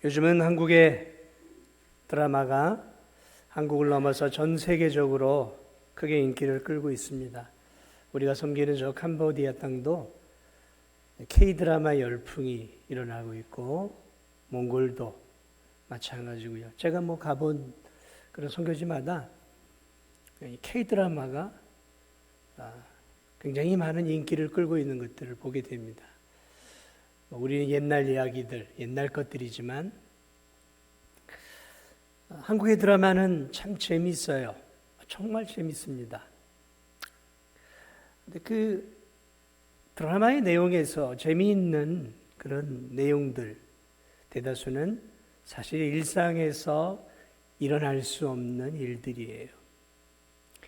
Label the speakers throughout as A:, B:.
A: 요즘은 한국의 드라마가 한국을 넘어서 전 세계적으로 크게 인기를 끌고 있습니다. 우리가 섬기는 저 캄보디아 땅도 K-드라마 열풍이 일어나고 있고 몽골도 마찬가지고요. 제가 가본 그런 선교지마다 K-드라마가 굉장히 많은 인기를 끌고 있는 것들을 보게 됩니다. 우리는 옛날 이야기들, 옛날 것들이지만 한국의 드라마는 참 재미있어요. 정말 재밌습니다. 근데 그 드라마의 내용에서 재미있는 그런 내용들 대다수는 사실 일상에서 일어날 수 없는 일들이에요.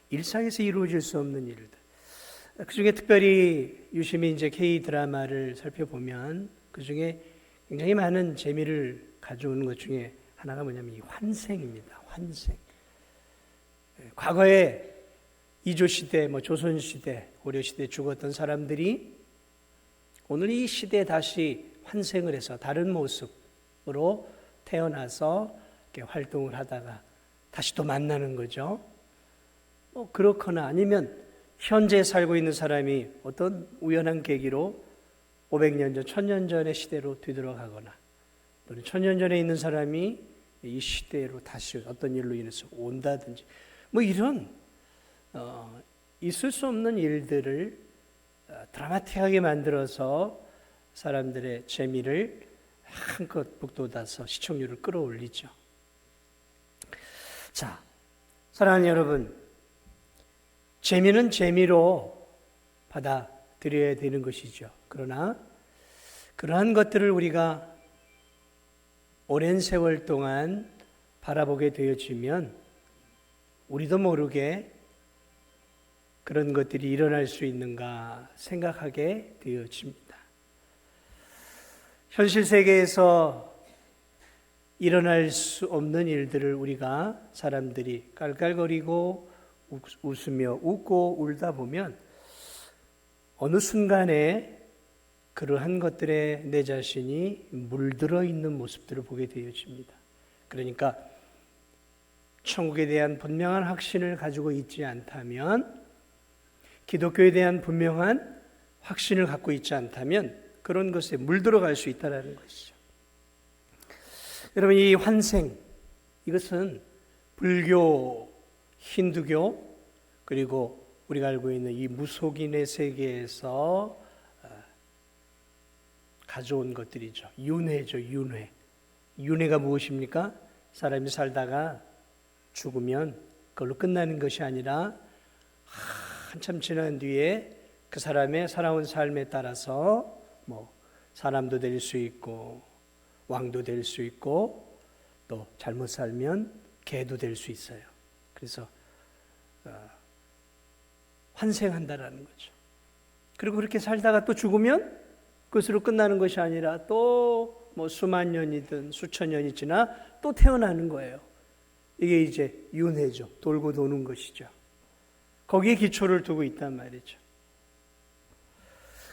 A: 일상에서 이루어질 수 없는 일들. 그 중에 특별히 유심히 이제 K-드라마를 살펴보면 그 중에 굉장히 많은 재미를 가져오는 것 중에 하나가 뭐냐면 이 환생입니다. 환생. 과거에 이조시대, 조선시대, 고려시대에 죽었던 사람들이 오늘 이 시대에 다시 환생을 해서 다른 모습으로 태어나서 이렇게 활동을 하다가 다시 또 만나는 거죠. 그렇거나 아니면 현재 살고 있는 사람이 어떤 우연한 계기로 500년 전, 1000년 전의 시대로 뒤돌아가거나 또는 1000년 전에 있는 사람이 이 시대로 다시 어떤 일로 인해서 온다든지 이런 있을 수 없는 일들을 드라마틱하게 만들어서 사람들의 재미를 한껏 북돋아서 시청률을 끌어올리죠. 자, 사랑하는 여러분, 재미는 재미로 받아들여야 되는 것이죠. 그러나 그러한 것들을 우리가 오랜 세월 동안 바라보게 되어지면 우리도 모르게 그런 것들이 일어날 수 있는가 생각하게 되어집니다. 현실 세계에서 일어날 수 없는 일들을 우리가 사람들이 깔깔거리고 웃으며 웃고 울다 보면 어느 순간에 그러한 것들에 내 자신이 물들어 있는 모습들을 보게 되어집니다. 그러니까 천국에 대한 분명한 확신을 가지고 있지 않다면, 기독교에 대한 분명한 확신을 갖고 있지 않다면 그런 것에 물들어갈 수 있다는 것이죠. 여러분, 이 환생, 이것은 불교, 힌두교, 그리고 우리가 알고 있는 이 무속인의 세계에서 가져온 것들이죠. 윤회죠, 윤회. 윤회가 무엇입니까? 사람이 살다가 죽으면 그걸로 끝나는 것이 아니라 한참 지난 뒤에 그 사람의 살아온 삶에 따라서 사람도 될 수 있고 왕도 될 수 있고 또 잘못 살면 개도 될 수 있어요. 그래서 환생한다라는 거죠. 그리고 그렇게 살다가 또 죽으면 그것으로 끝나는 것이 아니라 또 수만 년이든 수천 년이 지나 또 태어나는 거예요. 이게 이제 윤회죠. 돌고 도는 것이죠. 거기에 기초를 두고 있단 말이죠.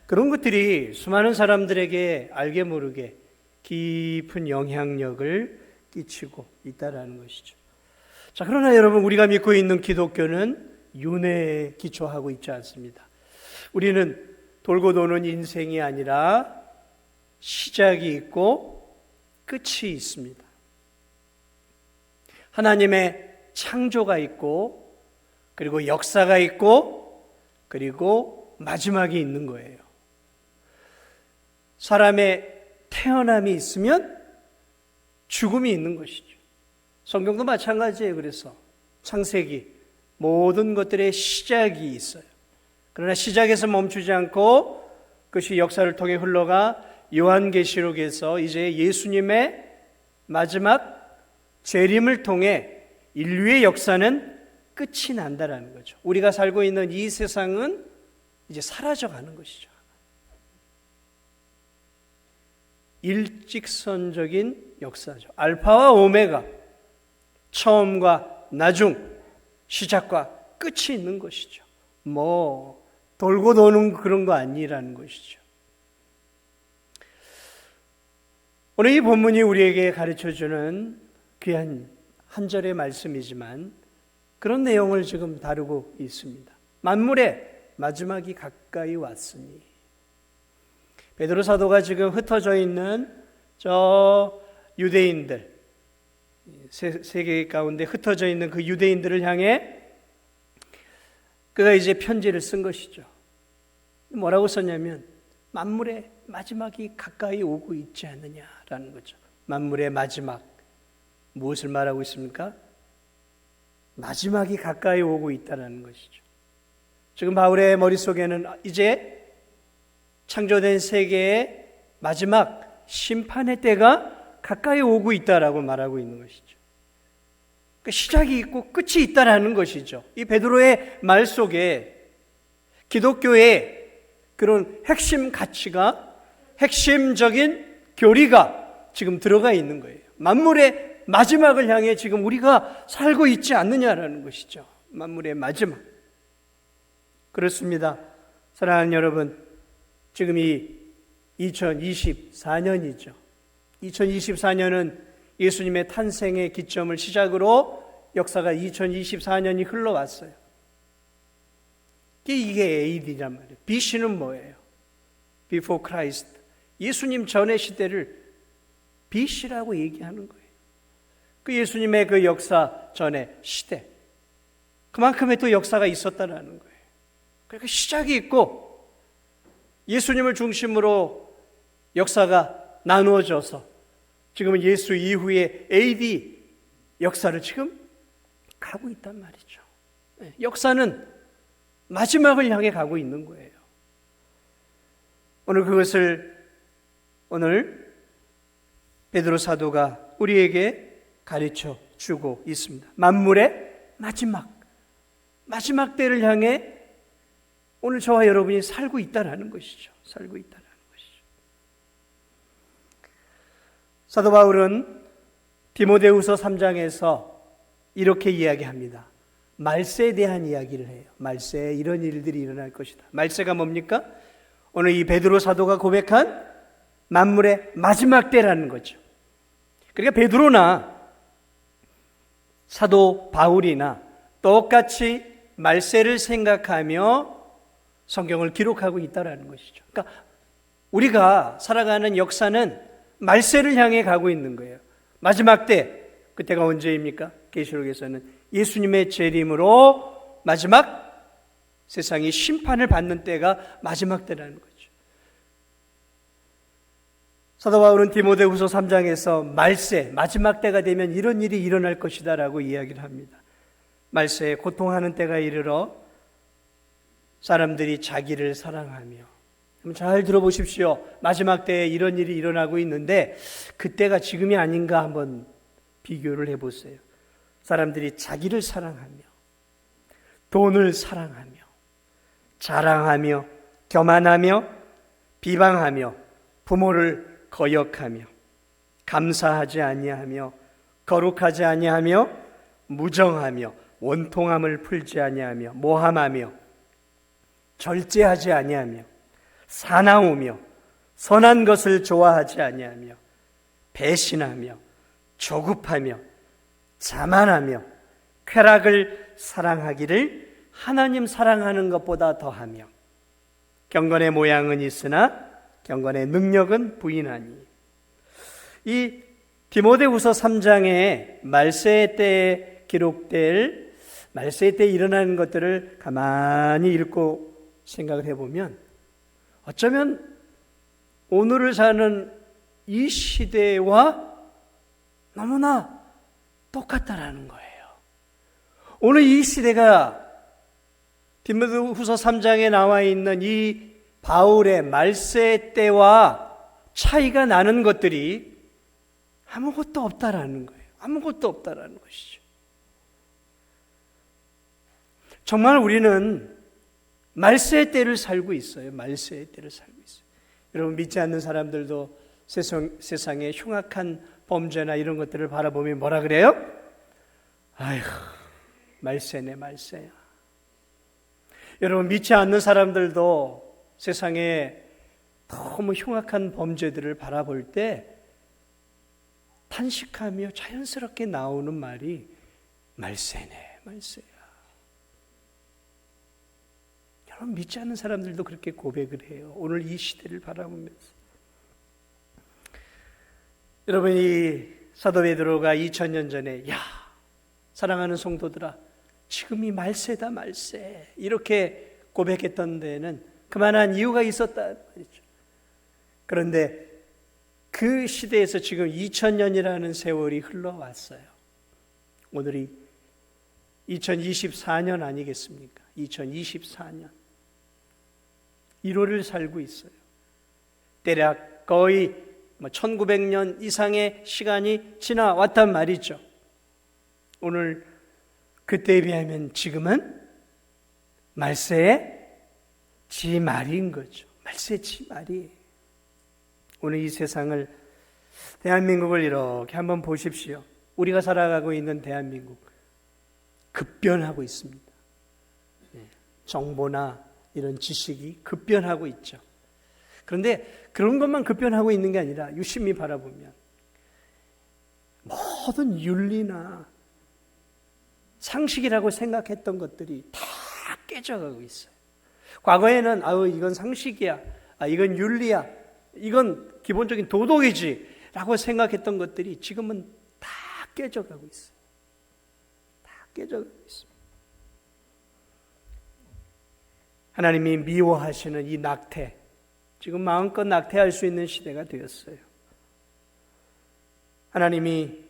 A: 그런 것들이 수많은 사람들에게 알게 모르게 깊은 영향력을 끼치고 있다라는 것이죠. 자, 그러나 여러분, 우리가 믿고 있는 기독교는 윤회에 기초하고 있지 않습니다. 우리는 돌고 도는 인생이 아니라 시작이 있고 끝이 있습니다. 하나님의 창조가 있고 그리고 역사가 있고 그리고 마지막이 있는 거예요. 사람의 태어남이 있으면 죽음이 있는 것이죠. 성경도 마찬가지예요. 그래서 창세기 모든 것들의 시작이 있어요. 그러나 시작에서 멈추지 않고 그것이 역사를 통해 흘러가 요한계시록에서 이제 예수님의 마지막 재림을 통해 인류의 역사는 끝이 난다라는 거죠. 우리가 살고 있는 이 세상은 이제 사라져가는 것이죠. 일직선적인 역사죠. 알파와 오메가, 처음과 나중, 시작과 끝이 있는 것이죠. 돌고 도는 그런 거 아니라는 것이죠. 오늘 이 본문이 우리에게 가르쳐주는 귀한 한 절의 말씀이지만 그런 내용을 지금 다루고 있습니다. 만물의 마지막이 가까이 왔으니. 베드로 사도가 지금 흩어져 있는 저 유대인들, 세계 가운데 흩어져 있는 그 유대인들을 향해 그가 이제 편지를 쓴 것이죠. 뭐라고 썼냐면 만물의 마지막이 가까이 오고 있지 않느냐라는 거죠. 만물의 마지막, 무엇을 말하고 있습니까? 마지막이 가까이 오고 있다는 것이죠. 지금 바울의 머릿속에는 이제 창조된 세계의 마지막 심판의 때가 가까이 오고 있다라고 말하고 있는 것이죠. 그러니까 시작이 있고 끝이 있다라는 것이죠. 이 베드로의 말 속에 기독교의 그런 핵심 가치가, 핵심적인 교리가 지금 들어가 있는 거예요. 만물의 마지막을 향해 지금 우리가 살고 있지 않느냐라는 것이죠. 만물의 마지막. 그렇습니다. 사랑하는 여러분, 지금 이 2024년이죠. 2024년은 예수님의 탄생의 기점을 시작으로 역사가 2024년이 흘러왔어요. 이게 AD란 말이에요. BC는 뭐예요? Before Christ. 예수님 전의 시대를 BC라고 얘기하는 거예요. 그 예수님의 그 역사 전의 시대. 그만큼의 또 역사가 있었다는 거예요. 그러니까 시작이 있고 예수님을 중심으로 역사가 나누어져서 지금은 예수 이후의 AD 역사를 지금 가고 있단 말이죠. 역사는 마지막을 향해 가고 있는 거예요. 오늘 베드로 사도가 우리에게 가르쳐 주고 있습니다. 만물의 마지막 때를 향해 오늘 저와 여러분이 살고 있다라는 것이죠. 살고 있다라는 것이죠. 사도 바울은 디모데후서 3장에서 이렇게 이야기합니다. 말세에 대한 이야기를 해요. 말세에 이런 일들이 일어날 것이다. 말세가 뭡니까? 오늘 이 베드로 사도가 고백한 만물의 마지막 때라는 거죠. 그러니까 베드로나 사도 바울이나 똑같이 말세를 생각하며 성경을 기록하고 있다는 것이죠. 그러니까 우리가 살아가는 역사는 말세를 향해 가고 있는 거예요. 마지막 때, 그때가 언제입니까? 계시록에서는 예수님의 재림으로 마지막 세상이 심판을 받는 때가 마지막 때라는 거죠. 사도 바울은 디모데후서 3장에서 말세, 마지막 때가 되면 이런 일이 일어날 것이다 라고 이야기를 합니다. 말세에 고통하는 때가 이르러 사람들이 자기를 사랑하며, 잘 들어보십시오. 마지막 때에 이런 일이 일어나고 있는데 그때가 지금이 아닌가 한번 비교를 해보세요. 사람들이 자기를 사랑하며, 돈을 사랑하며, 자랑하며, 교만하며, 비방하며, 부모를 거역하며, 감사하지 아니하며, 거룩하지 아니하며, 무정하며, 원통함을 풀지 아니하며, 모함하며, 절제하지 아니하며, 사나우며, 선한 것을 좋아하지 아니하며, 배신하며, 조급하며, 자만하며, 쾌락을 사랑하기를 하나님 사랑하는 것보다 더하며, 경건의 모양은 있으나 경건의 능력은 부인하니. 이 디모데후서 3장의 말세 때에 기록될 말세 때 일어나는 것들을 가만히 읽고 생각을 해보면 어쩌면 오늘을 사는 이 시대와 너무나 똑같다라는 거예요. 오늘 이 시대가 디모데후서 3장에 나와 있는 이 바울의 말세 때와 차이가 나는 것들이 아무것도 없다라는 거예요. 아무것도 없다라는 것이죠. 정말 우리는 말세 때를 살고 있어요. 말세 때를 살고 있어요. 여러분, 믿지 않는 사람들도 세상의 흉악한 범죄나 이런 것들을 바라보면 뭐라 그래요? 아휴, 말세네, 말세야. 여러분, 믿지 않는 사람들도 세상에 너무 흉악한 범죄들을 바라볼 때 탄식하며 자연스럽게 나오는 말이 말세네, 말세야. 여러분, 믿지 않는 사람들도 그렇게 고백을 해요. 오늘 이 시대를 바라보면서. 여러분, 이 사도 베드로가 2000년 전에 사랑하는 성도들아, 지금이 말세다, 말세, 이렇게 고백했던 데에는 그만한 이유가 있었다 말이죠. 그런데 그 시대에서 지금 2000년이라는 세월이 흘러왔어요. 오늘이 2024년 아니겠습니까? 2024년 1월을 살고 있어요. 대략 거의 1900년 이상의 시간이 지나왔단 말이죠. 오늘 그때에 비하면 지금은 말세의 지말인 거죠. 말세의 지말이에요. 오늘 이 세상을, 대한민국을 이렇게 한번 보십시오. 우리가 살아가고 있는 대한민국 급변하고 있습니다. 정보나 이런 지식이 급변하고 있죠. 그런데 그런 것만 급변하고 있는 게 아니라 유심히 바라보면 모든 윤리나 상식이라고 생각했던 것들이 다 깨져가고 있어요. 과거에는 이건 상식이야, 이건 윤리야, 이건 기본적인 도덕이지 라고 생각했던 것들이 지금은 다 깨져가고 있어요. 다 깨져가고 있습니다. 하나님이 미워하시는 이 낙태, 지금 마음껏 낙태할 수 있는 시대가 되었어요. 하나님이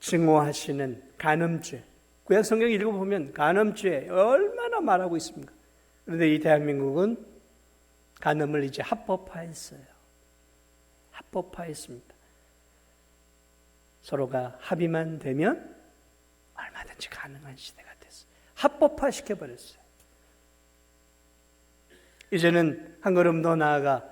A: 증오하시는 간음죄, 구약 성경 읽어보면 간음죄 얼마나 말하고 있습니까? 그런데 이 대한민국은 간음을 이제 합법화했어요. 합법화했습니다. 서로가 합의만 되면 얼마든지 가능한 시대가 됐어요. 합법화 시켜버렸어요. 이제는 한 걸음 더 나아가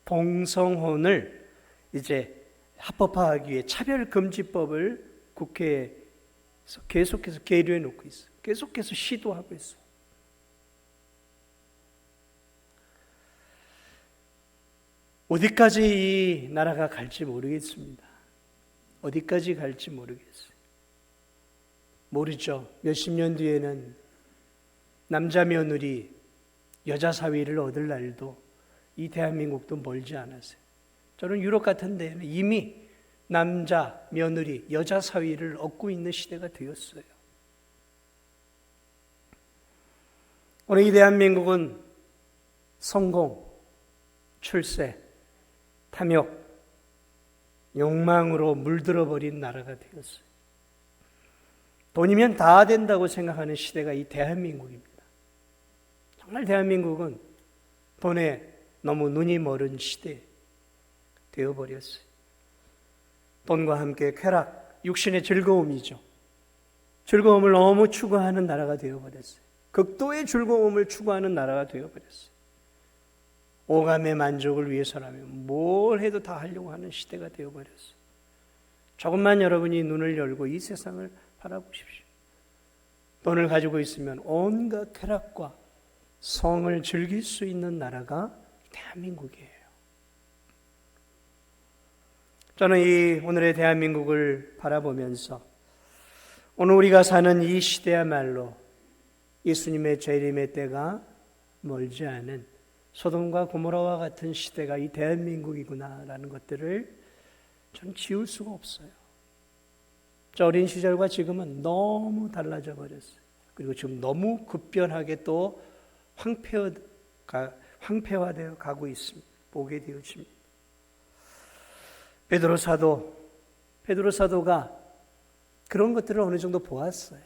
A: 동성혼을 이제 합법화하기 위해 차별금지법을 국회에서 계속해서 계류해 놓고 있어요. 계속해서 시도하고 있어요. 어디까지 이 나라가 갈지 모르겠습니다. 어디까지 갈지 모르겠어요. 모르죠. 몇십 년 뒤에는 남자 며느리 여자 사위를 얻을 날도 이 대한민국도 멀지 않았어요. 저는 유럽 같은 데는 이미 남자 며느리 여자 사위를 얻고 있는 시대가 되었어요. 오늘 이 대한민국은 성공, 출세, 탐욕, 욕망으로 물들어버린 나라가 되었어요. 돈이면 다 된다고 생각하는 시대가 이 대한민국입니다. 정말 대한민국은 돈에 너무 눈이 멀은 시대 되어버렸어요. 돈과 함께 쾌락, 육신의 즐거움이죠. 즐거움을 너무 추구하는 나라가 되어버렸어요. 극도의 즐거움을 추구하는 나라가 되어버렸어요. 오감의 만족을 위해서라면 뭘 해도 다 하려고 하는 시대가 되어버렸어요. 조금만 여러분이 눈을 열고 이 세상을 바라보십시오. 돈을 가지고 있으면 온갖 쾌락과 성을 즐길 수 있는 나라가 대한민국이에요. 저는 이 오늘의 대한민국을 바라보면서 오늘 우리가 사는 이 시대야말로 예수님의 재림의 때가 멀지 않은 소돔과 고모라와 같은 시대가 이 대한민국이구나라는 것들을 전 지울 수가 없어요. 저 어린 시절과 지금은 너무 달라져 버렸어요. 그리고 지금 너무 급변하게 또 황폐화되어 가고 있습니다. 보게 되어집니다. 베드로 사도가 그런 것들을 어느 정도 보았어요.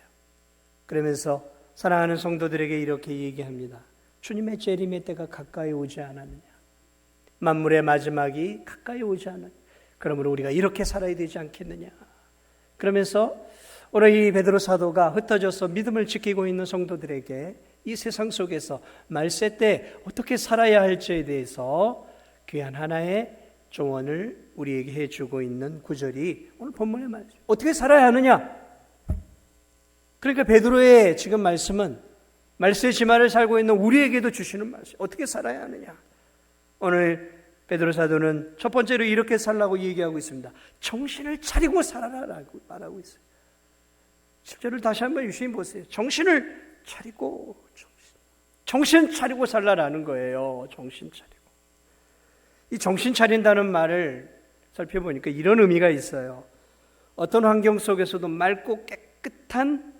A: 그러면서 사랑하는 성도들에게 이렇게 얘기합니다. 주님의 재림의 때가 가까이 오지 않았느냐. 만물의 마지막이 가까이 오지 않았느냐. 그러므로 우리가 이렇게 살아야 되지 않겠느냐. 그러면서 오늘 이 베드로 사도가 흩어져서 믿음을 지키고 있는 성도들에게 이 세상 속에서 말세 때 어떻게 살아야 할지에 대해서 귀한 하나의 조언을 우리에게 해주고 있는 구절이 오늘 본문의 말이죠. 어떻게 살아야 하느냐? 그러니까 베드로의 지금 말씀은 말세 지말을 살고 있는 우리에게도 주시는 말씀. 어떻게 살아야 하느냐? 오늘 베드로 사도는 첫 번째로 이렇게 살라고 얘기하고 있습니다. 정신을 차리고 살아라라고 말하고 있어요. 10절을 다시 한번 유심히 보세요. 정신을 차리고, 정신 차리고 살라라는 거예요. 정신 차리고. 이 정신 차린다는 말을 살펴보니까 이런 의미가 있어요. 어떤 환경 속에서도 맑고 깨끗한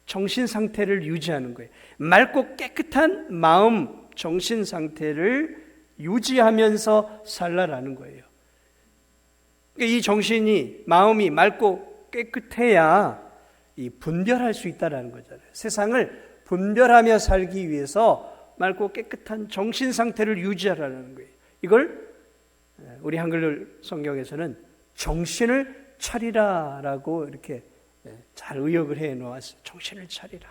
A: 정신 상태를 유지하는 거예요. 맑고 깨끗한 마음, 정신 상태를 유지하면서 살라라는 거예요. 그러니까 이 정신이, 마음이 맑고 깨끗해야 분별할 수 있다는 거잖아요. 세상을 분별하며 살기 위해서 맑고 깨끗한 정신 상태를 유지하라는 거예요. 이걸 우리 한글 성경에서는 정신을 차리라라고 이렇게 잘 의역을 해 놓았어요. 정신을 차리라.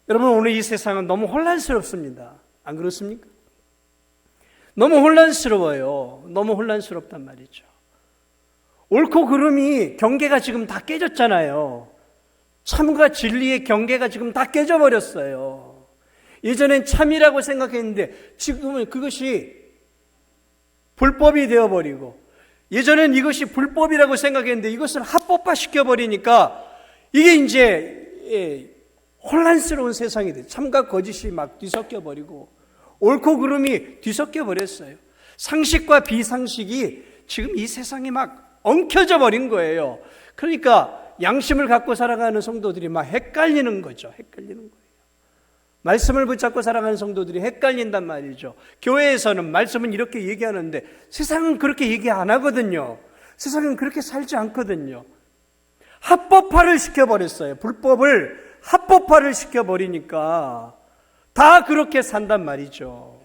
A: 여러분, 오늘 이 세상은 너무 혼란스럽습니다. 안 그렇습니까? 너무 혼란스러워요. 너무 혼란스럽단 말이죠. 옳고 그름이 경계가 지금 다 깨졌잖아요. 참과 진리의 경계가 지금 다 깨져버렸어요. 예전엔 참이라고 생각했는데 지금은 그것이 불법이 되어버리고, 예전엔 이것이 불법이라고 생각했는데 이것을 합법화 시켜버리니까 이게 이제 혼란스러운 세상이 돼요. 참과 거짓이 막 뒤섞여버리고 옳고 그름이 뒤섞여버렸어요. 상식과 비상식이 지금 이 세상에 막 엉켜져 버린 거예요. 그러니까 양심을 갖고 살아가는 성도들이 막 헷갈리는 거죠. 헷갈리는 거예요. 말씀을 붙잡고 살아가는 성도들이 헷갈린단 말이죠. 교회에서는 말씀은 이렇게 얘기하는데 세상은 그렇게 얘기 안 하거든요. 세상은 그렇게 살지 않거든요. 합법화를 시켜버렸어요. 불법을 합법화를 시켜버리니까 다 그렇게 산단 말이죠.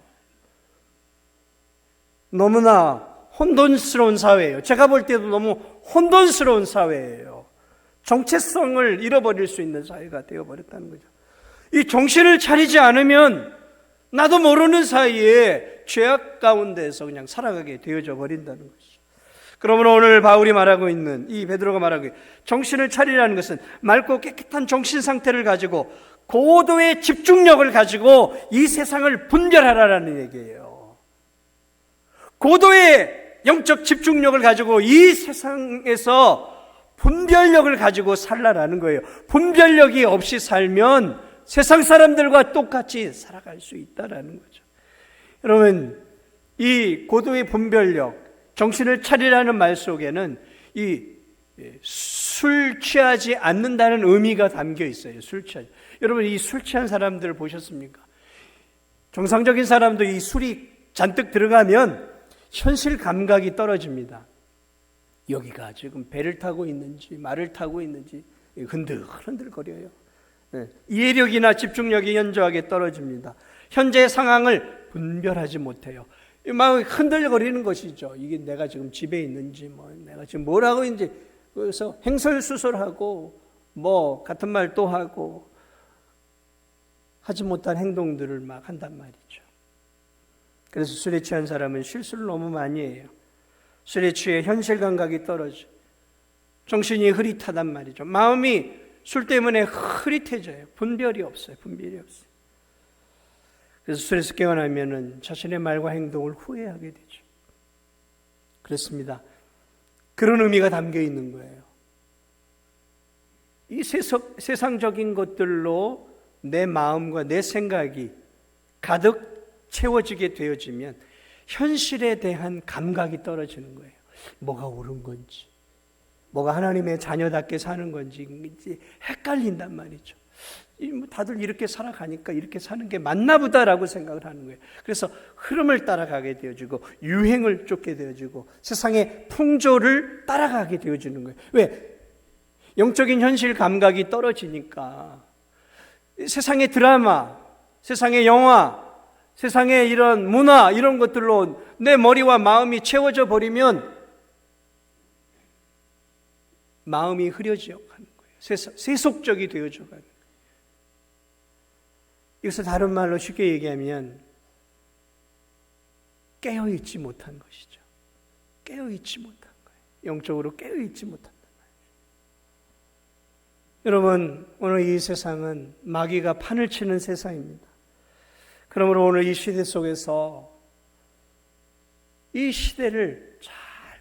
A: 너무나 혼돈스러운 사회예요. 제가 볼 때도 너무 혼돈스러운 사회예요. 정체성을 잃어버릴 수 있는 사회가 되어버렸다는 거죠. 이 정신을 차리지 않으면 나도 모르는 사이에 죄악 가운데서 그냥 살아가게 되어져 버린다는 것이죠. 그러므로 오늘 바울이 말하고 있는, 이 베드로가 말하고 있는 정신을 차리라는 것은 맑고 깨끗한 정신 상태를 가지고 고도의 집중력을 가지고 이 세상을 분별하라는 얘기예요. 고도의 영적 집중력을 가지고 이 세상에서 분별력을 가지고 살라라는 거예요. 분별력이 없이 살면 세상 사람들과 똑같이 살아갈 수 있다라는 거죠. 여러분, 이 고도의 분별력, 정신을 차리라는 말 속에는 이 술 취하지 않는다는 의미가 담겨 있어요. 술 취하지. 여러분, 이 술 취한 사람들 보셨습니까? 정상적인 사람도 이 술이 잔뜩 들어가면 현실 감각이 떨어집니다. 여기가 지금 배를 타고 있는지 말을 타고 있는지 흔들흔들거려요. 이해력이나 집중력이 현저하게 떨어집니다. 현재의 상황을 분별하지 못해요. 막 흔들거리는 것이죠. 이게 내가 지금 집에 있는지, 내가 지금 뭘 하고 있는지, 그래서 행설수설하고, 같은 말 또 하고, 하지 못한 행동들을 막 한단 말이죠. 그래서 술에 취한 사람은 실수를 너무 많이 해요. 술에 취해 현실 감각이 떨어져. 정신이 흐릿하단 말이죠. 마음이 술 때문에 흐릿해져요. 분별이 없어요. 그래서 술에서 깨어나면은 자신의 말과 행동을 후회하게 되죠. 그렇습니다. 그런 의미가 담겨 있는 거예요. 이 세상적인 것들로 내 마음과 내 생각이 가득 채워지게 되어지면 현실에 대한 감각이 떨어지는 거예요. 뭐가 옳은 건지, 뭐가 하나님의 자녀답게 사는 건지 헷갈린단 말이죠. 다들 이렇게 살아가니까 이렇게 사는 게 맞나 보다라고 생각을 하는 거예요. 그래서 흐름을 따라가게 되어지고 유행을 쫓게 되어지고 세상의 풍조를 따라가게 되어지는 거예요. 왜? 영적인 현실 감각이 떨어지니까 세상의 드라마, 세상의 영화, 세상의 이런 문화, 이런 것들로 내 머리와 마음이 채워져 버리면 마음이 흐려져 가는 거예요. 세속적이 되어져 가는 거예요. 이것을 다른 말로 쉽게 얘기하면 깨어있지 못한 것이죠. 깨어있지 못한 거예요. 영적으로 깨어있지 못한단 말이에요. 여러분, 오늘 이 세상은 마귀가 판을 치는 세상입니다. 그러므로 오늘 이 시대 속에서 이 시대를 잘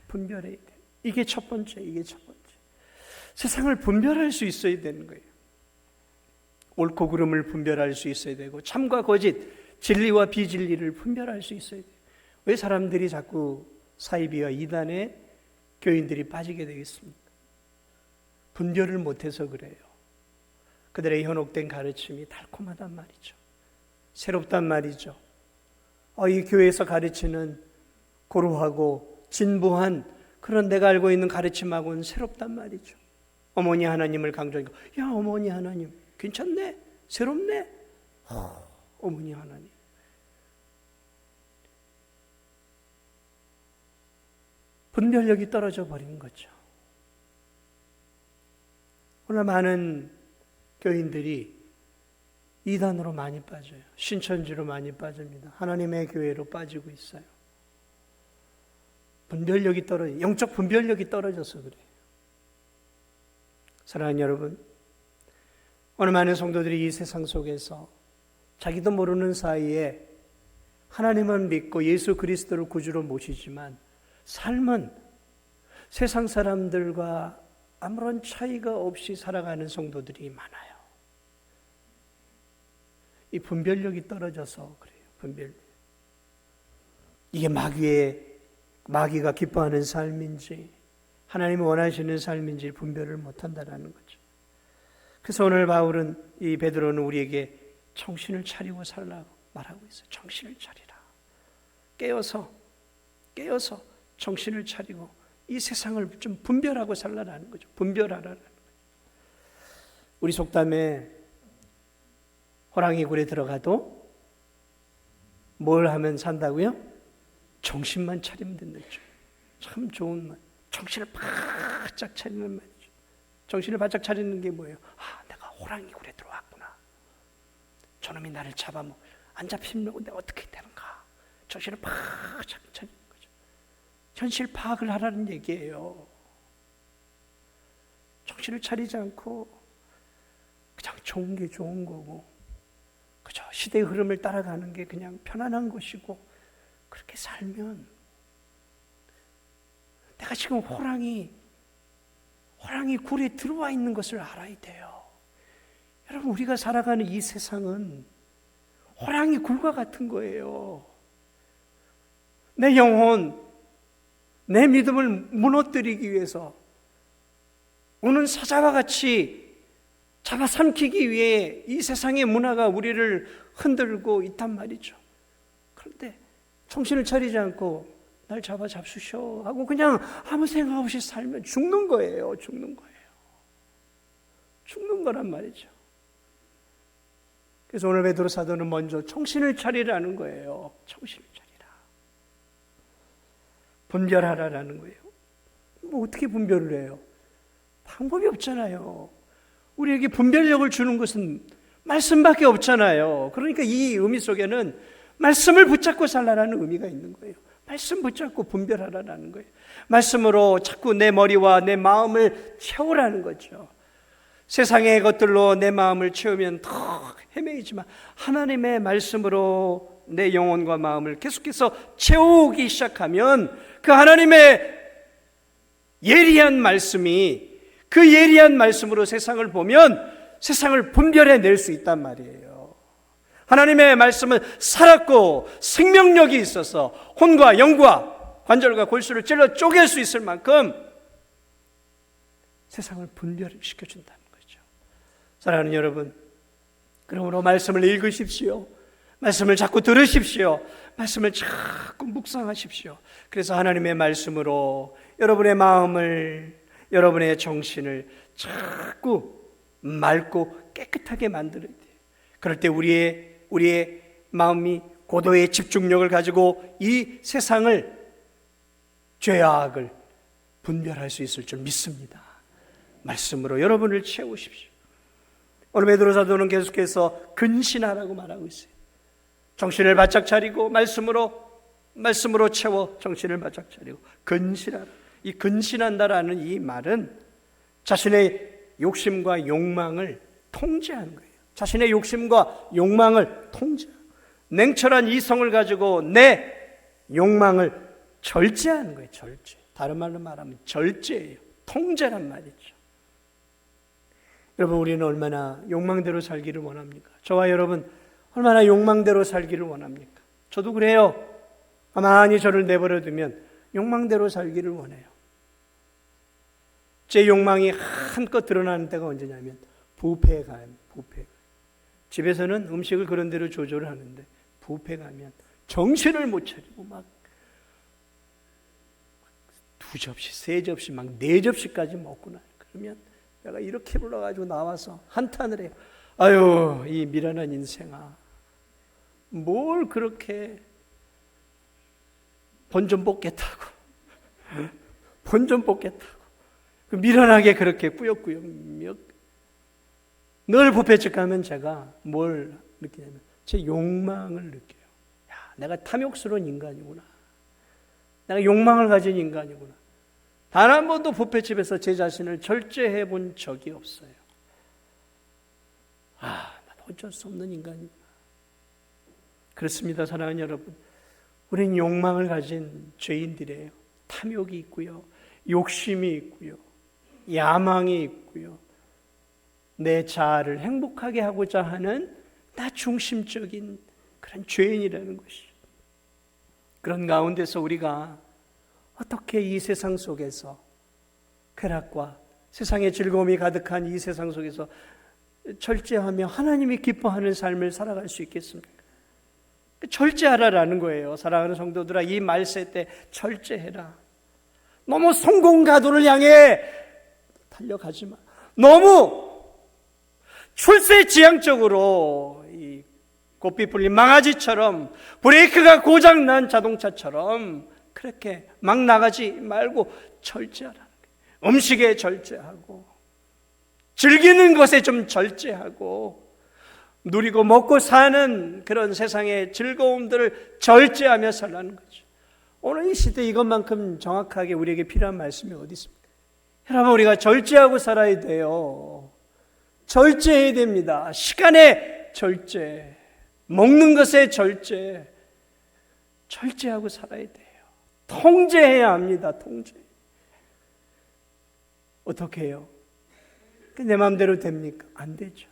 A: 분별해야 돼요. 이게 첫 번째. 세상을 분별할 수 있어야 되는 거예요. 옳고 그름을 분별할 수 있어야 되고, 참과 거짓, 진리와 비진리를 분별할 수 있어야 돼요. 왜 사람들이 자꾸 사이비와 이단에 교인들이 빠지게 되겠습니까? 분별을 못해서 그래요. 그들의 현혹된 가르침이 달콤하단 말이죠. 새롭단 말이죠. 이 교회에서 가르치는 고루하고 진부한 그런 내가 알고 있는 가르침하고는 새롭단 말이죠. 어머니 하나님을 강조하니까, 야, 어머니 하나님 괜찮네, 새롭네. 어머니 하나님. 분별력이 떨어져 버린 거죠. 오늘 많은 교인들이 이단으로 많이 빠져요. 신천지로 많이 빠집니다. 하나님의 교회로 빠지고 있어요. 분별력이 떨어져, 영적 분별력이 떨어져서 그래요. 사랑하는 여러분, 오늘 많은 성도들이 이 세상 속에서 자기도 모르는 사이에 하나님은 믿고 예수 그리스도를 구주로 모시지만 삶은 세상 사람들과 아무런 차이가 없이 살아가는 성도들이 많아요. 이 분별력이 떨어져서 그래요. 분별력. 이게 마귀가 기뻐하는 삶인지 하나님이 원하시는 삶인지 분별을 못한다는 거죠. 그래서 오늘 이 베드로는 우리에게 정신을 차리고 살라고 말하고 있어요. 정신을 차리라. 깨어서 정신을 차리고 이 세상을 좀 분별하고 살라라는 거죠. 분별하라는 거죠. 우리 속담에 호랑이 굴에 들어가도 뭘 하면 산다고요? 정신만 차리면 된다죠. 참 좋은 말. 정신을 바짝 차리는 말이죠. 정신을 바짝 차리는 게 뭐예요? 내가 호랑이 굴에 들어왔구나. 저놈이 나를 안 잡히면 내가 어떻게 되는가. 정신을 바짝 차리는 거죠. 현실 파악을 하라는 얘기예요. 정신을 차리지 않고 그냥 좋은 게 좋은 거고, 그죠? 시대의 흐름을 따라가는 게 그냥 편안한 것이고, 그렇게 살면 내가 지금 호랑이 굴에 들어와 있는 것을 알아야 돼요. 여러분, 우리가 살아가는 이 세상은 호랑이 굴과 같은 거예요. 내 영혼, 내 믿음을 무너뜨리기 위해서 우는 사자와 같이 잡아삼키기 위해 이 세상의 문화가 우리를 흔들고 있단 말이죠. 그런데 정신을 차리지 않고 날 잡수셔 하고 그냥 아무 생각 없이 살면 죽는 거예요. 죽는 거란 말이죠. 그래서 오늘 베드로 사도는 먼저 정신을 차리라는 거예요. 정신을 차리라. 분별하라라는 거예요. 어떻게 분별을 해요? 방법이 없잖아요. 우리에게 분별력을 주는 것은 말씀밖에 없잖아요. 그러니까 이 의미 속에는 말씀을 붙잡고 살라라는 의미가 있는 거예요. 말씀 붙잡고 분별하라는 거예요. 말씀으로 자꾸 내 머리와 내 마음을 채우라는 거죠. 세상의 것들로 내 마음을 채우면 더 헤매이지만 하나님의 말씀으로 내 영혼과 마음을 계속해서 채우기 시작하면 그 하나님의 예리한 말씀이, 그 예리한 말씀으로 세상을 보면 세상을 분별해낼 수 있단 말이에요. 하나님의 말씀은 살았고 생명력이 있어서 혼과 영과 관절과 골수를 찔러 쪼갤 수 있을 만큼 세상을 분별시켜준다는 거죠. 사랑하는 여러분, 그러므로 말씀을 읽으십시오. 말씀을 자꾸 들으십시오. 말씀을 자꾸 묵상하십시오. 그래서 하나님의 말씀으로 여러분의 마음을, 여러분의 정신을 자꾸 맑고 깨끗하게 만들어야 돼요. 그럴 때 우리의 마음이 고도의 집중력을 가지고 이 세상을, 죄와 악을 분별할 수 있을 줄 믿습니다. 말씀으로 여러분을 채우십시오. 오늘 베드로 사도는 계속해서 근신하라고 말하고 있어요. 정신을 바짝 차리고 말씀으로 채워 정신을 바짝 차리고 근신하라. 이 근신한다라는 이 말은 자신의 욕심과 욕망을 통제하는 거예요. 자신의 욕심과 욕망을 통제하는, 냉철한 이성을 가지고 내 욕망을 절제하는 거예요. 절제. 다른 말로 말하면 절제예요. 통제란 말이죠. 여러분, 우리는 얼마나 욕망대로 살기를 원합니까? 저와 여러분 얼마나 욕망대로 살기를 원합니까? 저도 그래요. 가만히 저를 내버려 두면 욕망대로 살기를 원해요. 제 욕망이 한껏 드러나는 때가 언제냐면 뷔페에 가면, 뷔페. 집에서는 음식을 그런 대로 조절을 하는데 뷔페 가면 정신을 못 차리고 막 2접시, 3접시, 막 4접시까지 먹고 나요. 그러면 내가 이렇게 불러가지고 나와서 한탄을 해요. 아유, 이 미련한 인생아, 뭘 그렇게 본전 뽑겠다고, 본전 뽑겠다고, 그 미련하게 그렇게 꾸역꾸역 늘 뷔페집 가면 제가 뭘 느끼냐면 제 욕망을 느껴요. 야, 내가 탐욕스러운 인간이구나. 내가 욕망을 가진 인간이구나. 단 한 번도 뷔페집에서 제 자신을 절제해 본 적이 없어요. 아, 난 어쩔 수 없는 인간이구나. 그렇습니다, 사랑하는 여러분. 우리는 욕망을 가진 죄인들이에요. 탐욕이 있고요, 욕심이 있고요, 야망이 있고요, 내 자아를 행복하게 하고자 하는 나 중심적인 그런 죄인이라는 것이. 그런 가운데서 우리가 어떻게 이 세상 속에서, 쾌락과 세상의 즐거움이 가득한 이 세상 속에서 절제하며 하나님이 기뻐하는 삶을 살아갈 수 있겠습니까? 절제하라라는 거예요. 사랑하는 성도들아, 이 말세 때 절제해라. 너무 성공가도를 향해 달려가지 마. 너무 출세지향적으로 이 고삐 풀린 망아지처럼, 브레이크가 고장난 자동차처럼 그렇게 막 나가지 말고 절제하라는 거예요. 음식에 절제하고, 즐기는 것에 좀 절제하고, 누리고 먹고 사는 그런 세상의 즐거움들을 절제하며 살라는 거죠. 오늘 이 시대 이것만큼 정확하게 우리에게 필요한 말씀이 어디 있습니까? 여러분, 우리가 절제하고 살아야 돼요. 절제해야 됩니다. 시간에 절제, 먹는 것에 절제, 절제하고 살아야 돼요. 통제해야 합니다. 통제. 어떻게 해요? 내 마음대로 됩니까? 안 되죠.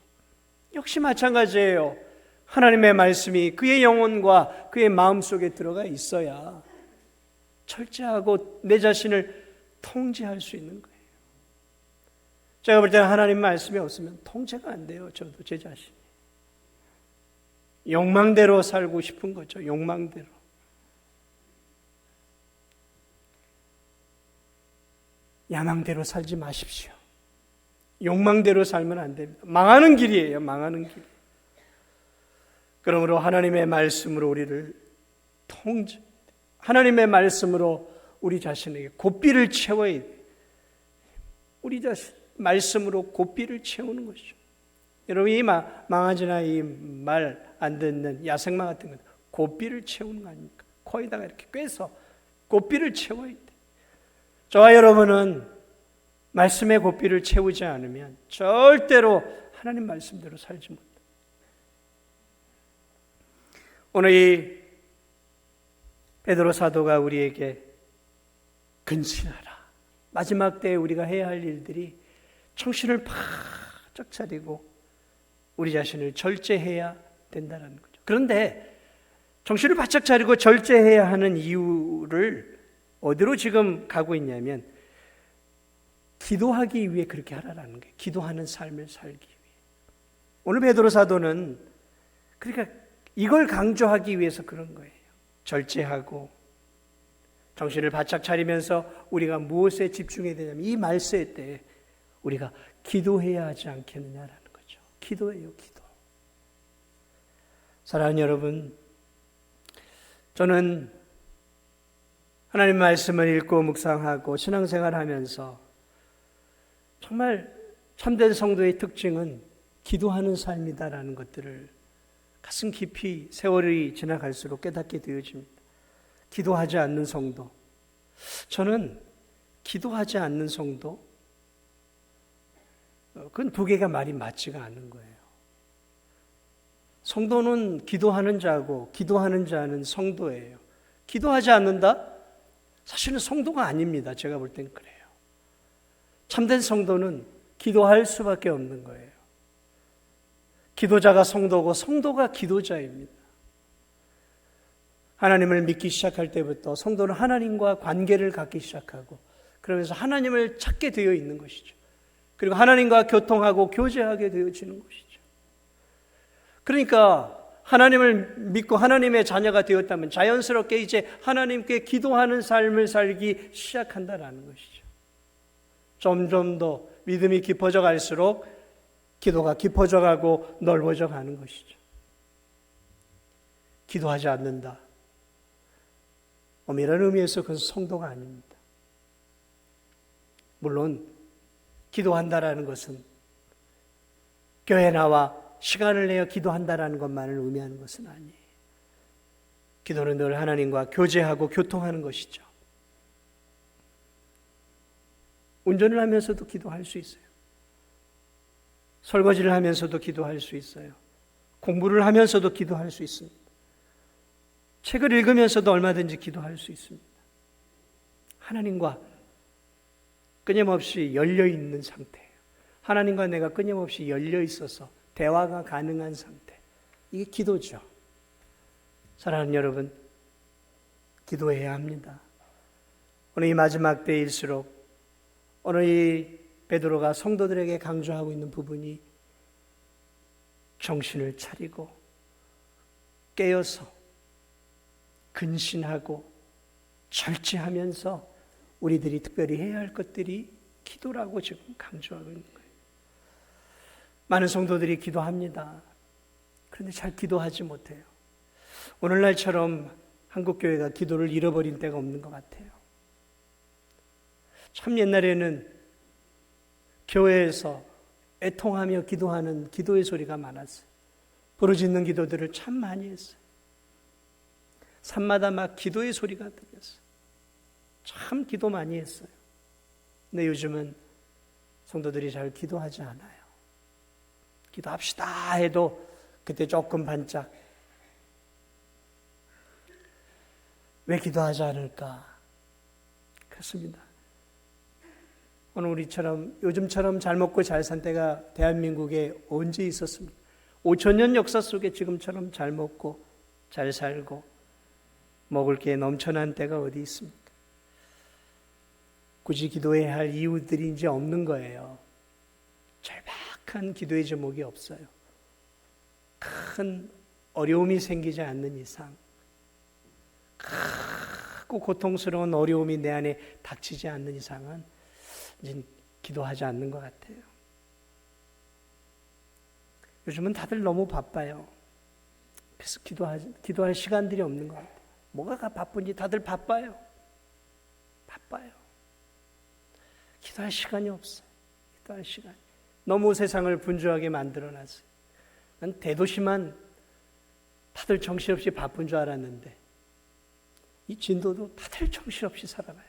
A: 역시 마찬가지예요. 하나님의 말씀이 그의 영혼과 그의 마음속에 들어가 있어야 절제하고 내 자신을 통제할 수 있는 거예요. 제가 볼 때는 하나님 말씀이 없으면 통제가 안 돼요. 저도 제 자신이. 욕망대로 살고 싶은 거죠. 욕망대로. 야망대로 살지 마십시오. 욕망대로 살면 안 됩니다. 망하는 길이에요. 망하는 길. 그러므로 하나님의 말씀으로 우리를 통제, 하나님의 말씀으로 우리 자신에게 고삐를 채워야 돼요. 우리 자신 말씀으로 고삐를 채우는 것이죠. 여러분, 이 망아지나 이 말 안 듣는 야생마 같은 건 고삐를 채우는 거 아닙니까? 코에다가 이렇게 꿰서 고삐를 채워야 돼. 저와 여러분은 말씀의 고삐를 채우지 않으면 절대로 하나님 말씀대로 살지 못해. 오늘 이 베드로 사도가 우리에게 근신하라. 마지막 때에 우리가 해야 할 일들이 정신을 바짝 차리고 우리 자신을 절제해야 된다는 거죠. 그런데 정신을 바짝 차리고 절제해야 하는 이유를 어디로 지금 가고 있냐면 기도하기 위해 그렇게 하라는 거예요. 기도하는 삶을 살기 위해. 오늘 베드로 사도는 그러니까 이걸 강조하기 위해서 그런 거예요. 절제하고 정신을 바짝 차리면서 우리가 무엇에 집중해야 되냐면 이 말세 때 우리가 기도해야 하지 않겠느냐라는 거죠. 기도해요, 기도. 사랑하는 여러분, 저는 하나님 말씀을 읽고 묵상하고 신앙생활하면서 정말 참된 성도의 특징은 기도하는 삶이다라는 것들을 가슴 깊이 세월이 지나갈수록 깨닫게 되어집니다. 기도하지 않는 성도, 저는 기도하지 않는 성도, 그건 두 개가 말이 맞지가 않는 거예요. 성도는 기도하는 자고 기도하는 자는 성도예요. 기도하지 않는다? 사실은 성도가 아닙니다. 제가 볼 땐 그래요. 참된 성도는 기도할 수밖에 없는 거예요. 기도자가 성도고 성도가 기도자입니다. 하나님을 믿기 시작할 때부터 성도는 하나님과 관계를 갖기 시작하고 그러면서 하나님을 찾게 되어 있는 것이죠. 그리고 하나님과 교통하고 교제하게 되어지는 것이죠. 그러니까 하나님을 믿고 하나님의 자녀가 되었다면 자연스럽게 이제 하나님께 기도하는 삶을 살기 시작한다는 것이죠. 점점 더 믿음이 깊어져 갈수록 기도가 깊어져 가고 넓어져 가는 것이죠. 기도하지 않는다. 이런 의미에서 그건 성도가 아닙니다. 물론 기도한다라는 것은 교회에 나와 시간을 내어 기도한다라는 것만을 의미하는 것은 아니에요. 기도는 늘 하나님과 교제하고 교통하는 것이죠. 운전을 하면서도 기도할 수 있어요. 설거지를 하면서도 기도할 수 있어요. 공부를 하면서도 기도할 수 있습니다. 책을 읽으면서도 얼마든지 기도할 수 있습니다. 하나님과 끊임없이 열려 있는 상태예요. 하나님과 내가 끊임없이 열려 있어서 대화가 가능한 상태. 이게 기도죠. 사랑하는 여러분, 기도해야 합니다. 오늘 이 마지막 때일수록 오늘 이 베드로가 성도들에게 강조하고 있는 부분이 정신을 차리고 깨어서 근신하고 절제하면서 우리들이 특별히 해야 할 것들이 기도라고 지금 강조하고 있는 거예요. 많은 성도들이 기도합니다. 그런데 잘 기도하지 못해요. 오늘날처럼 한국교회가 기도를 잃어버린 때가 없는 것 같아요. 참 옛날에는 교회에서 애통하며 기도하는 기도의 소리가 많았어요. 부르짖는 기도들을 참 많이 했어요. 산마다 막 기도의 소리가 들렸어요. 참 기도 많이 했어요. 근데 요즘은 성도들이 잘 기도하지 않아요. 기도합시다 해도 그때 조금 반짝. 왜 기도하지 않을까? 그렇습니다. 오늘 우리처럼 요즘처럼 잘 먹고 잘 산 때가 대한민국에 언제 있었습니까? 5,000년 역사 속에 지금처럼 잘 먹고 잘 살고 먹을 게 넘쳐난 때가 어디 있습니까? 굳이 기도해야 할 이유들이 이제 없는 거예요. 절박한 기도의 제목이 없어요. 큰 어려움이 생기지 않는 이상, 크고 고통스러운 어려움이 내 안에 닥치지 않는 이상은 이제 기도하지 않는 것 같아요. 요즘은 다들 너무 바빠요. 그래서 기도할 시간들이 없는 것 같아요. 뭐가 바쁜지 다들 바빠요. 기도할 시간이 없어요. 기도할 시간이. 너무 세상을 분주하게 만들어놨어요. 난 대도시만 다들 정신없이 바쁜 줄 알았는데 이 진도도 다들 정신없이 살아가요.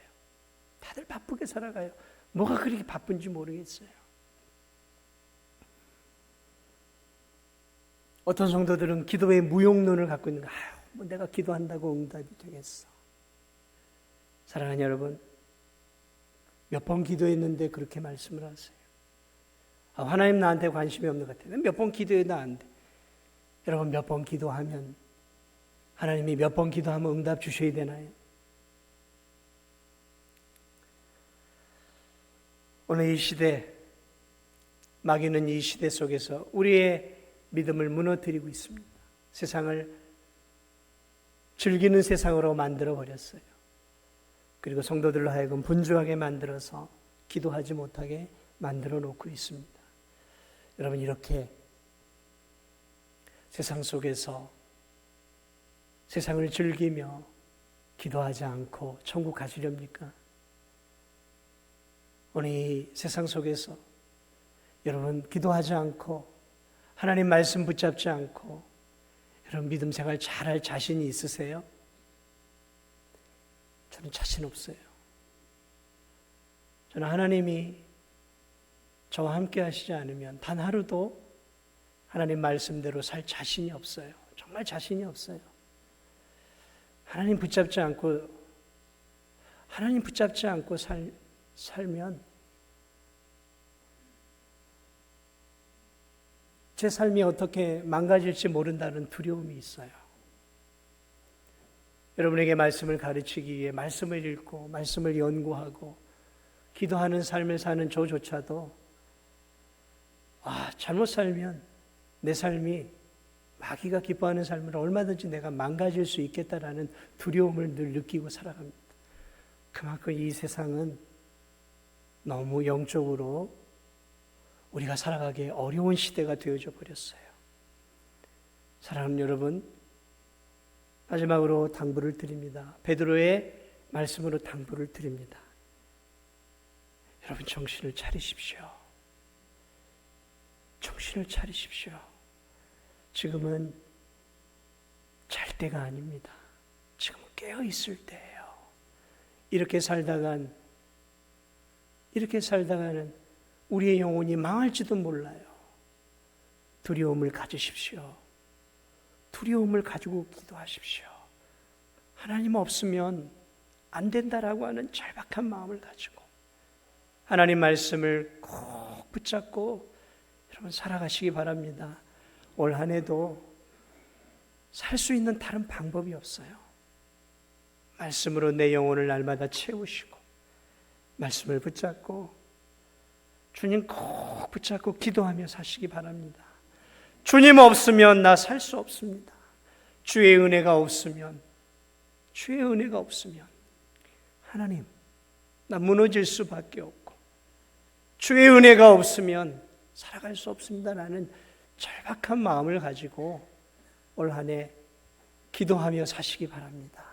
A: 다들 바쁘게 살아가요. 뭐가 그렇게 바쁜지 모르겠어요. 어떤 성도들은 기도의 무용론을 갖고 있는 거예요. 뭐 내가 기도한다고 응답이 되겠어. 사랑하는 여러분, 몇 번 기도했는데 그렇게 말씀을 하세요. 하나님 나한테 관심이 없는 것 같아요. 몇 번 기도해도 안 돼. 여러분, 몇 번 기도하면 하나님이 몇 번 기도하면 응답 주셔야 되나요? 오늘 이 시대, 마귀는 이 시대 속에서 우리의 믿음을 무너뜨리고 있습니다. 세상을 즐기는 세상으로 만들어 버렸어요. 그리고 성도들로 하여금 분주하게 만들어서 기도하지 못하게 만들어 놓고 있습니다. 여러분, 이렇게 세상 속에서 세상을 즐기며 기도하지 않고 천국 가시렵니까? 오늘 이 세상 속에서 여러분 기도하지 않고 하나님 말씀 붙잡지 않고 여러분 믿음 생활 잘할 자신이 있으세요? 저는 자신 없어요. 저는 하나님이 저와 함께 하시지 않으면 단 하루도 하나님 말씀대로 살 자신이 없어요. 정말 자신이 없어요. 하나님 붙잡지 않고 하나님 붙잡지 않고 살면 제 삶이 어떻게 망가질지 모른다는 두려움이 있어요. 여러분에게 말씀을 가르치기 위해 말씀을 읽고 말씀을 연구하고 기도하는 삶을 사는 저조차도 잘못 살면 내 삶이 마귀가 기뻐하는 삶을 얼마든지 내가 망가질 수 있겠다라는 두려움을 늘 느끼고 살아갑니다. 그만큼 이 세상은 너무 영적으로 우리가 살아가기 어려운 시대가 되어져 버렸어요. 사랑하는 여러분, 마지막으로 당부를 드립니다. 베드로의 말씀으로 당부를 드립니다. 여러분 정신을 차리십시오. 정신을 차리십시오. 지금은 잘 때가 아닙니다. 지금은 깨어 있을 때예요. 이렇게 살다가는 우리의 영혼이 망할지도 몰라요. 두려움을 가지십시오. 두려움을 가지고 기도하십시오. 하나님 없으면 안 된다라고 하는 절박한 마음을 가지고 하나님 말씀을 꼭 붙잡고 여러분 살아가시기 바랍니다. 올 한 해도 살 수 있는 다른 방법이 없어요. 말씀으로 내 영혼을 날마다 채우시고 말씀을 붙잡고 주님 꼭 붙잡고 기도하며 사시기 바랍니다. 주님 없으면 나 살 수 없습니다. 주의 은혜가 없으면 하나님 나 무너질 수밖에 없고 주의 은혜가 없으면 살아갈 수 없습니다라는 절박한 마음을 가지고 올 한 해 기도하며 사시기 바랍니다.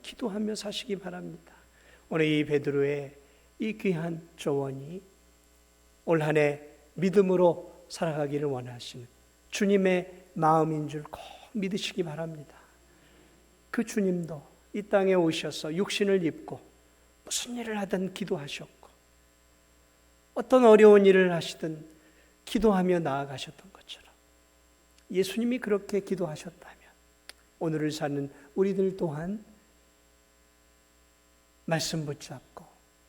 A: 기도하며 사시기 바랍니다. 오늘 이 베드로의 이 귀한 조언이 올 한 해 믿음으로 살아가기를 원하시는 주님의 마음인 줄 꼭 믿으시기 바랍니다. 그 주님도 이 땅에 오셔서 육신을 입고 무슨 일을 하든 기도하셨고 어떤 어려운 일을 하시든 기도하며 나아가셨던 것처럼 예수님이 그렇게 기도하셨다면 오늘을 사는 우리들 또한 말씀 붙잡고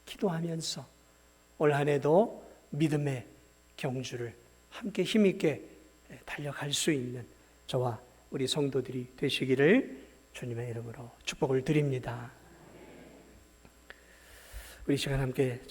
A: 기도하면서 올 한 해도 믿음의 경주를 함께 힘있게 달려갈 수 있는 저와 우리 성도들이 되시기를 주님의 이름으로 축복을 드립니다. 우리 시간 함께